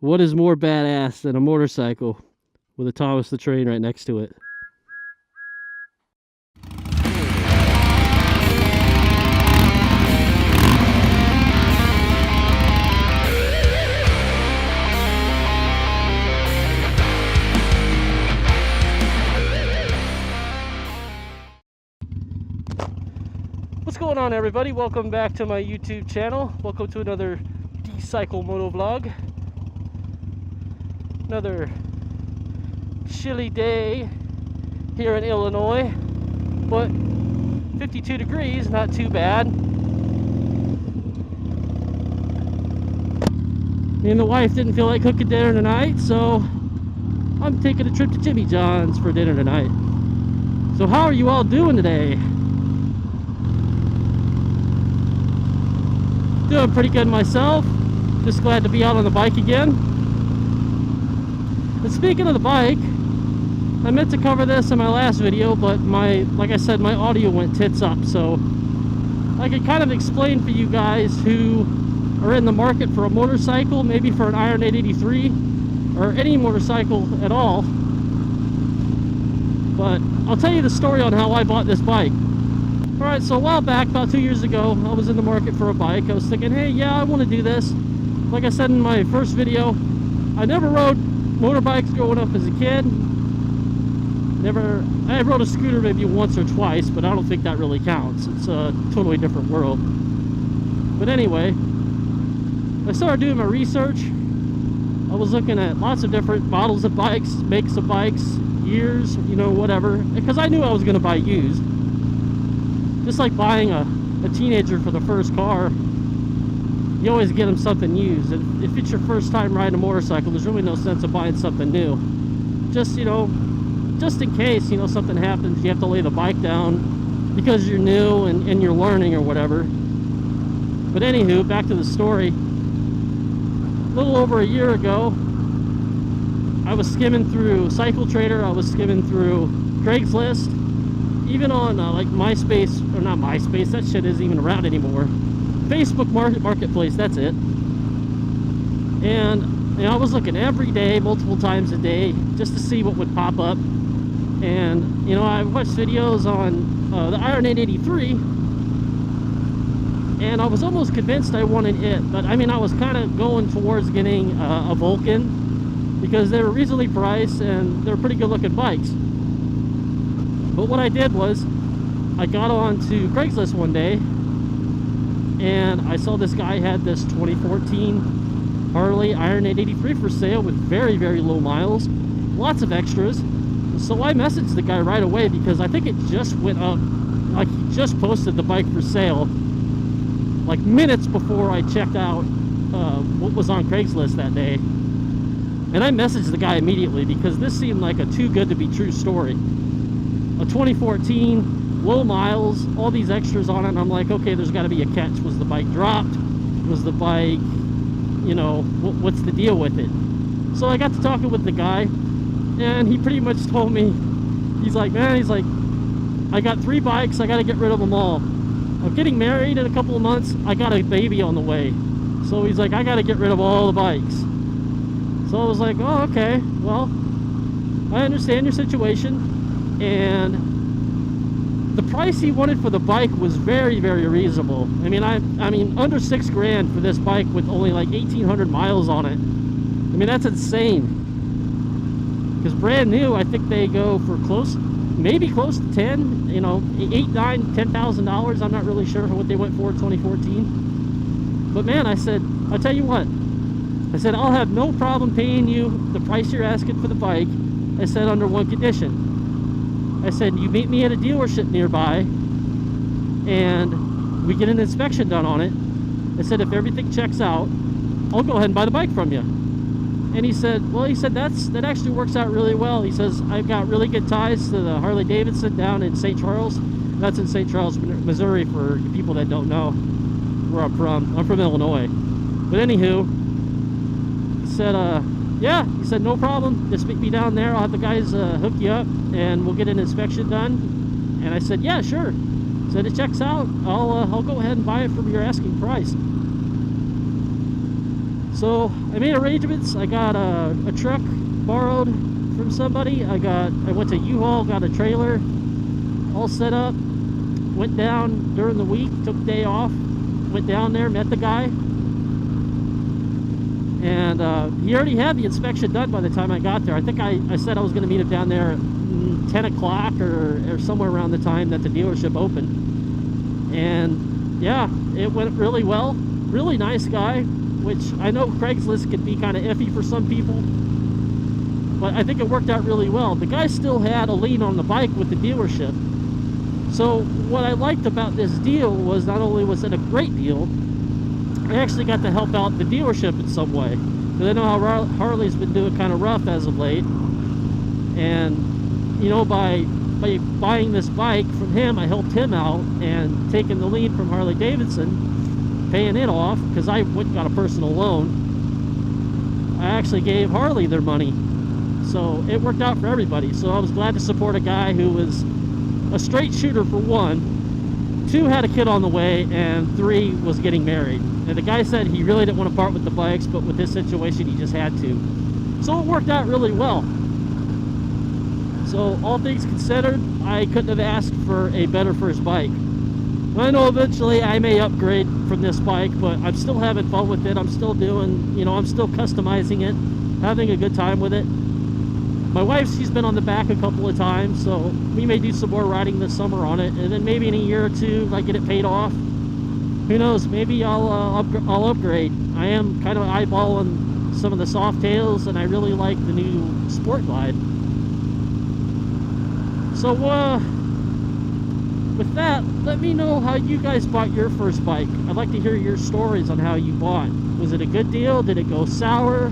What is more badass than a motorcycle with a Thomas the Train right next to it? What's going on, everybody? Welcome back to my YouTube channel. Welcome to another D-Cycle Moto Vlog. Another chilly day here in Illinois, but 52 degrees, not too bad. Me and the wife didn't feel like cooking dinner tonight, so I'm taking a trip to Jimmy John's for dinner tonight. So how are you all doing today? Doing pretty good myself. Just glad to be out on the bike again. And speaking of the bike, I meant to cover this in my last video, but like I said, my audio went tits up. So I could kind of explain for you guys who are in the market for a motorcycle, maybe for an Iron 883 or any motorcycle at all. But I'll tell you the story on how I bought this bike. Alright, so a while back, about 2 years ago, I was in the market for a bike. I was thinking, hey, yeah, I want to do this. Like I said in my first video, I never rode motorbikes growing up as a kid. I rode a scooter maybe once or twice, but I don't think that really counts. It's a totally different world. But anyway, I started doing my research. I was looking at lots of different models of bikes, makes of bikes, years, you know, whatever. Because I knew I was going to buy used. Just like buying a teenager for the first car, you always get them something used. And if it's your first time riding a motorcycle, there's really no sense of buying something new. Just, you know, just in case, you know, something happens, you have to lay the bike down because you're new and you're learning or whatever. But anywho, back to the story. A little over a year ago, I was skimming through Cycle Trader, I was skimming through Craigslist, even on like MySpace, or not MySpace, that shit isn't even around anymore. Facebook Marketplace, that's it. And you know, I was looking every day, multiple times a day, just to see what would pop up. And you know, I watched videos on the Iron 883, and I was almost convinced I wanted it. But I mean, I was kind of going towards getting a Vulcan because they were reasonably priced and they're pretty good looking bikes. But what I did was, I got on to Craigslist one day, and I saw this guy had this 2014 Harley Iron 883 for sale with very, very low miles, lots of extras. So I messaged the guy right away because I think it just went up, like he just posted the bike for sale, like minutes before I checked out what was on Craigslist that day. And I messaged the guy immediately because this seemed like a too good to be true story. A 2014, low miles, all these extras on it, and I'm like, okay, there's got to be a catch. Was the bike dropped? Was the bike, you know, what's the deal with it? So I got to talking with the guy, and he pretty much told me, he's like, man, he's like, I got 3 bikes, I got to get rid of them all. I'm getting married in a couple of months, I got a baby on the way. So he's like, I got to get rid of all the bikes. So I was like, oh, okay, well, I understand your situation. And the price he wanted for the bike was very, very reasonable. I mean, I mean, under $6 grand for this bike with only like 1,800 miles on it. I mean, that's insane. Because brand new, I think they go for maybe close to 10. You know, $8,000, $9,000, $10,000. I'm not really sure what they went for in 2014. But man, I said, I'll tell you what. I said, I'll have no problem paying you the price you're asking for the bike. I said, under one condition. I said, you meet me at a dealership nearby and we get an inspection done on it. I said, if everything checks out, I'll go ahead and buy the bike from you. And he said, well, he said, that actually works out really well. He says, I've got really good ties to the Harley-Davidson down in St. Charles. That's in St. Charles, Missouri, for people that don't know where I'm from. I'm from Illinois. But anywho, he said, yeah, he said, no problem, just meet me down there, I'll have the guys hook you up and we'll get an inspection done. And I said, yeah, sure. He said, it checks out, I'll go ahead and buy it for your asking price. So I made arrangements. I got a truck borrowed from somebody. I went to U-Haul, got a trailer all set up. Went down during the week, took a day off. Went down there, met the guy. And he already had the inspection done by the time I got there. I think I said I was going to meet him down there at 10 o'clock or somewhere around the time that the dealership opened. And yeah, it went really well. Really nice guy, which I know Craigslist can be kind of iffy for some people, but I think it worked out really well. The guy still had a lien on the bike with the dealership. So what I liked about this deal was not only was it a great deal, I actually got to help out the dealership in some way. Because I know how Harley's been doing kind of rough as of late. And, you know, by buying this bike from him, I helped him out, and taking the lien from Harley-Davidson, paying it off, because I went and got a personal loan. I actually gave Harley their money. So it worked out for everybody. So I was glad to support a guy who was a straight shooter, for one, 2 had a kid on the way, and 3 was getting married. And the guy said he really didn't want to part with the bikes, but with this situation he just had to. So it worked out really well. So all things considered, I couldn't have asked for a better first bike. I know eventually I may upgrade from this bike, but I'm still having fun with it. I'm still doing, you know, I'm still customizing it, having a good time with it. My wife, she's been on the back a couple of times, so we may do some more riding this summer on it, and then maybe in a year or 2, I get it paid off. Who knows? Maybe I'll upgrade. I am kind of eyeballing some of the soft tails, and I really like the new Sport Glide. So with that, let me know how you guys bought your first bike. I'd like to hear your stories on how you bought. Was it a good deal? Did it go sour?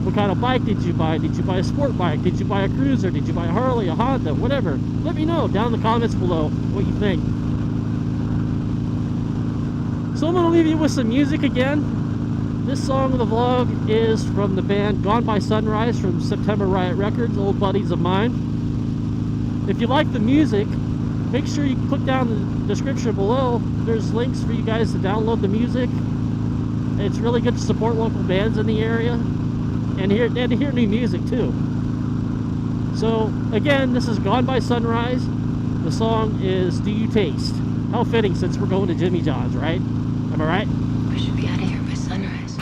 What kind of bike did you buy? Did you buy a sport bike? Did you buy a cruiser? Did you buy a Harley, a Honda, whatever? Let me know down in the comments below what you think. So I'm going to leave you with some music again. This song of the vlog is from the band Gone by Sunrise from September Riot Records, old buddies of mine. If you like the music, make sure you click down in the description below. There's links for you guys to download the music. It's really good to support local bands in the area. And to hear new music too. So again, this is Gone by Sunrise. The song is Do You Taste? How fitting, since we're going to Jimmy John's, right? Am I right? We should be out of here by sunrise.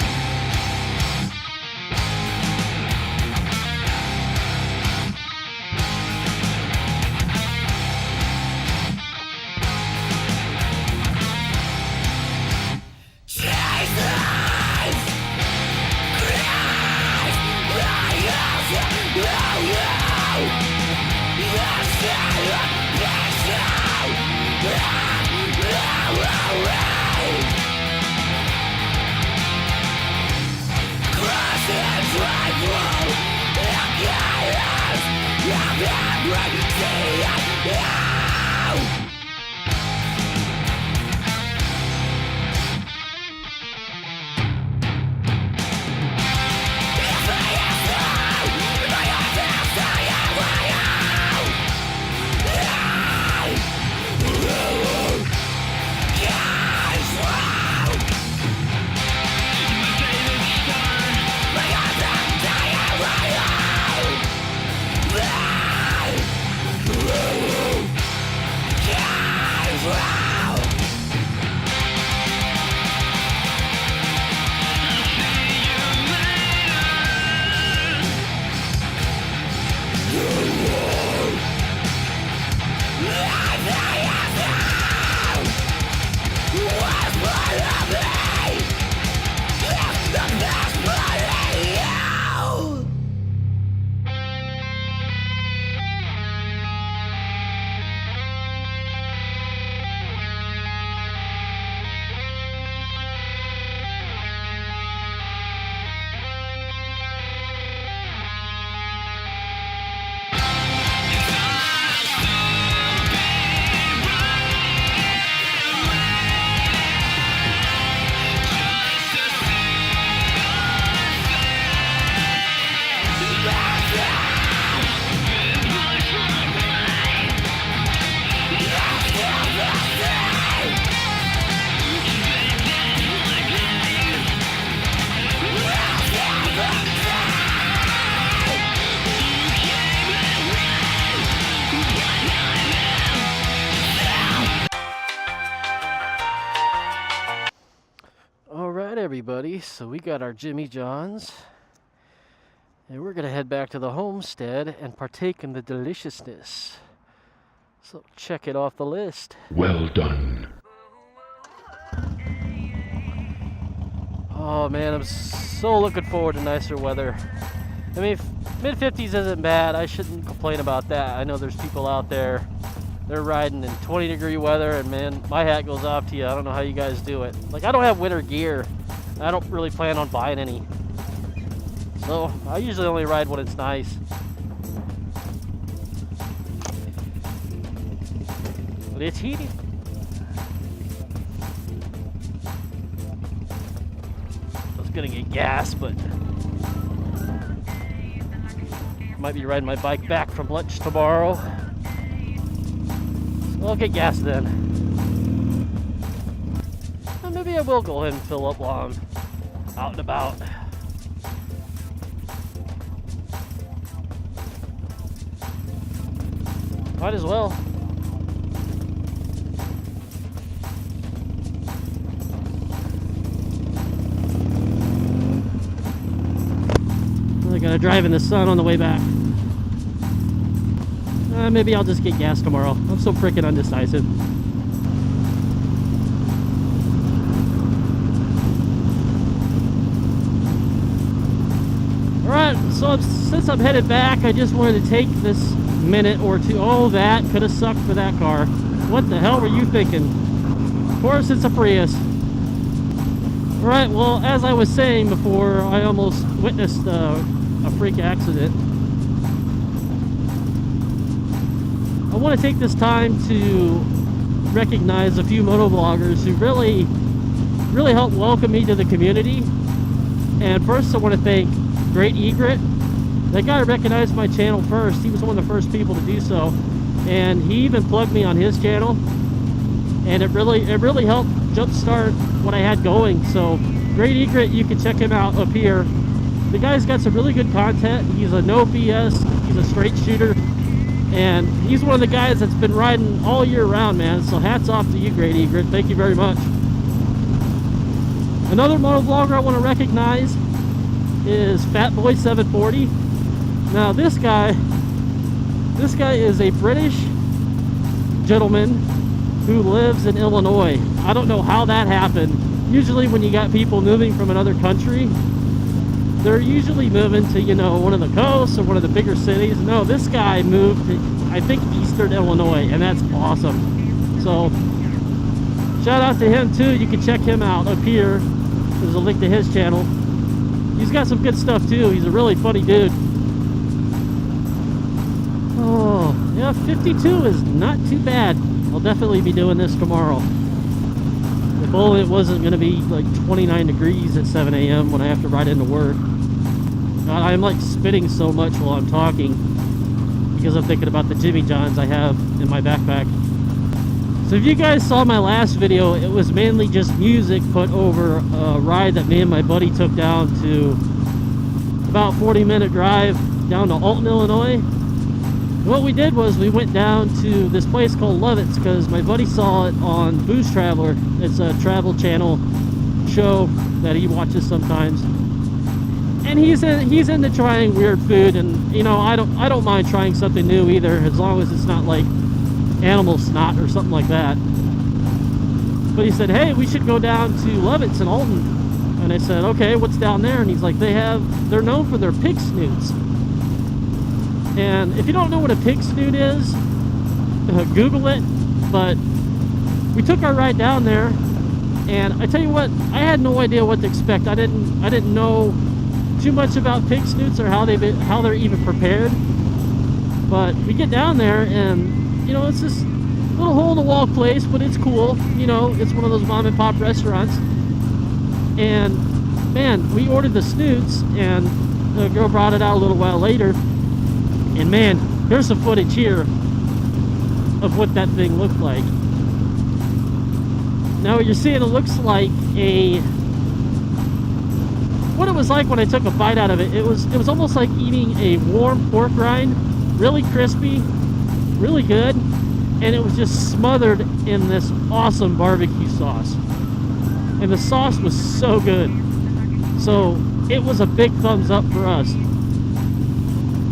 Whoa. Alright everybody, so we got our Jimmy Johns, and we're going to head back to the homestead and partake in the deliciousness. So check it off the list. Well done. Oh man, I'm so looking forward to nicer weather. I mean, mid-50s isn't bad. I shouldn't complain about that. I know there's people out there, they're riding in 20-degree weather, and man, my hat goes off to you. I don't know how you guys do it. Like, I don't have winter gear. I don't really plan on buying any. So, I usually only ride when it's nice. But it's heated. I was gonna get gas, but might be riding my bike back from lunch tomorrow. So I'll get gas then. Or maybe I will go ahead and fill up while I'm out and about. Might as well. I gotta drive in the sun on the way back. Maybe I'll just get gas tomorrow. I'm so freaking undecisive. Alright, so since I'm headed back, I just wanted to take this minute or two. Oh, that could have sucked for that car. What the hell were you thinking? Of course it's a Prius. Alright, well, as I was saying before, I almost witnessed a freak accident. I want to take this time to recognize a few motovloggers who really helped welcome me to the community. And first I want to thank Great Egret. That guy recognized my channel first. He was one of the first people to do so, and he even plugged me on his channel, and it really helped jumpstart what I had going. So Great Egret, you can check him out up here. The guy's got some really good content. He's a no BS, he's a straight shooter, and he's one of the guys that's been riding all year round, man. So hats off to you, Great Egret. Thank you very much. Another motovlogger I want to recognize is Fatboy740. Now this guy is a British gentleman who lives in Illinois. I don't know how that happened. Usually when you got people moving from another country, they're usually moving to, you know, one of the coasts or one of the bigger cities. No, this guy moved to, I think, eastern Illinois, and that's awesome. So shout out to him too. You can check him out up here. There's a link to his channel. He's got some good stuff too. He's a really funny dude. Oh, yeah, 52 is not too bad. I'll definitely be doing this tomorrow. If only it wasn't going to be like 29 degrees at 7 a.m. when I have to ride into work. God, I'm like spitting so much while I'm talking because I'm thinking about the Jimmy Johns I have in my backpack. So if you guys saw my last video, it was mainly just music put over a ride that me and my buddy took down to about 40-minute drive down to Alton, Illinois. What we did was we went down to this place called Lovett's because my buddy saw it on Booze Traveler. It's a travel channel show that he watches sometimes, and he's into trying weird food, and you know, I don't mind trying something new either, as long as it's not like animal snot or something like that. But he said, hey, we should go down to Lovett's in Alton, and I said, okay, what's down there? And he's like, they're known for their pig snoots. And if you don't know what a pig snoot is, Google it. But we took our ride down there, and I tell you what, I had no idea what to expect. I didn't know too much about pig snoots or how they're even prepared. But we get down there, and you know, it's this little hole-in-the-wall place, but it's cool. You know, it's one of those mom and pop restaurants. And man, we ordered the snoots, and the girl brought it out a little while later. And man, here's some footage here of what that thing looked like. Now what you're seeing, it looks like what it was like when I took a bite out of it. It was almost like eating a warm pork rind, really crispy, really good, and it was just smothered in this awesome barbecue sauce. and the sauce was so good. So it was a big thumbs up for us.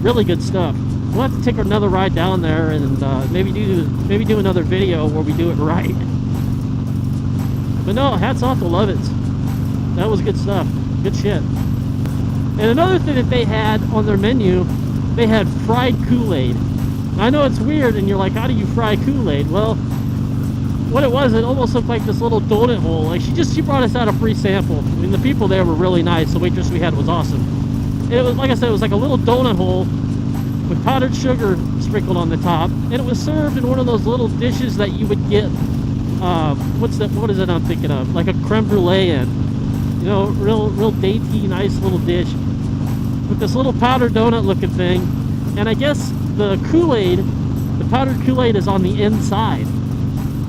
Really good stuff. We'll have to take another ride down there and maybe do another video where we do it right. But no, hats off to Lovitz. That was good stuff. Good shit. And another thing that they had on their menu, they had fried Kool-Aid. I know it's weird, and you're like, how do you fry Kool-Aid? Well, what it was, it almost looked like this little donut hole. Like she brought us out a free sample. I mean, the people there were really nice. The waitress we had was awesome. And it was, like I said, it was like a little donut hole with powdered sugar sprinkled on the top, and it was served in one of those little dishes that you would get. What is it I'm thinking of? Like a creme brulee in. You know, real dainty, nice little dish with this little powdered donut looking thing. And I guess the Kool-Aid, the powdered Kool-Aid is on the inside,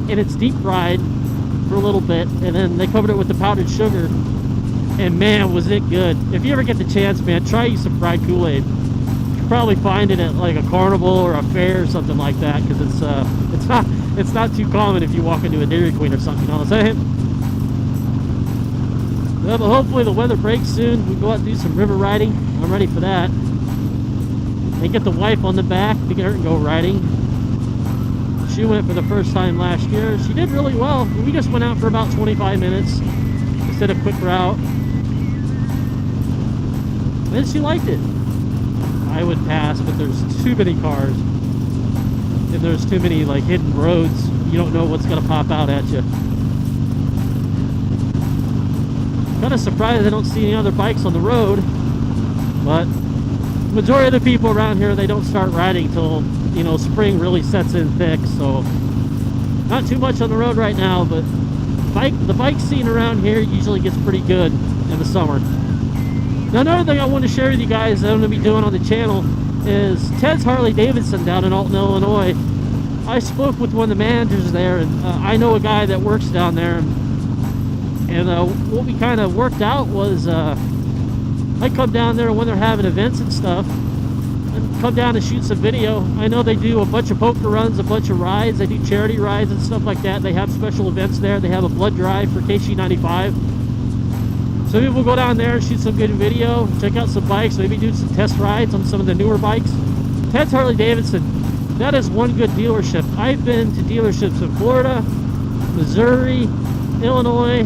and it's deep fried for a little bit, and then they covered it with the powdered sugar, and man, was it good. If you ever get the chance, man, try some fried Kool-Aid. You can probably find it at like a carnival or a fair or something like that, because it's not too common if you walk into a Dairy Queen or something, you know what I'm saying? Well, but hopefully the weather breaks soon. We go out and do some river riding. I'm ready for that. And get the wife on the back to get her to go riding. She went for the first time last year. She did really well. We just went out for about 25 minutes. Just did a quick route. And she liked it. I would pass, but there's too many cars. And there's too many like hidden roads. You don't know what's gonna pop out at you. Kind of surprised I don't see any other bikes on the road, but majority of the people around here, they don't start riding till, you know, spring really sets in thick. So not too much on the road right now, but the bike scene around here usually gets pretty good in the summer. Now another thing I want to share with you guys that I'm going to be doing on the channel is Ted's Harley-Davidson down in Alton, Illinois. I spoke with one of the managers there, and I know a guy that works down there, and what we kind of worked out was I come down there when they're having events and stuff, and come down and shoot some video. I know they do a bunch of poker runs, a bunch of rides. They do charity rides and stuff like that. They have special events there. They have a blood drive for KC95. So maybe we'll go down there and shoot some good video, check out some bikes, maybe do some test rides on some of the newer bikes. Ted's Harley-Davidson, that is one good dealership. I've been to dealerships in Florida, Missouri, Illinois,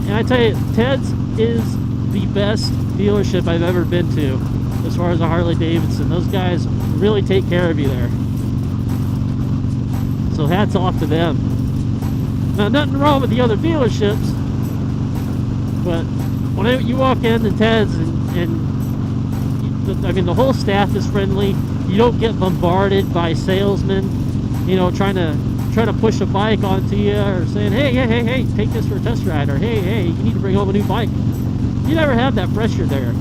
and I tell you, Ted's is the best dealership I've ever been to as far as a Harley-Davidson. Those guys really take care of you there. So hats off to them. Now, nothing wrong with the other dealerships, but when you walk into Ted's and I mean, the whole staff is friendly. You don't get bombarded by salesmen, you know, trying to push a bike onto you or saying, hey, take this for a test ride, or hey, you need to bring home a new bike. You never have that pressure there.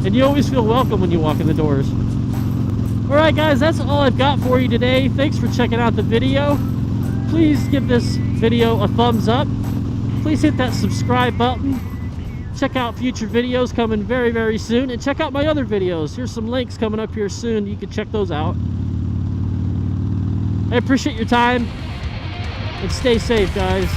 And you always feel welcome when you walk in the doors. Alright guys, that's all I've got for you today. Thanks for checking out the video. Please give this video a thumbs up. Please hit that subscribe button. Check out future videos coming very, very soon. And check out my other videos. Here's some links coming up here soon. You can check those out. I appreciate your time. And stay safe, guys.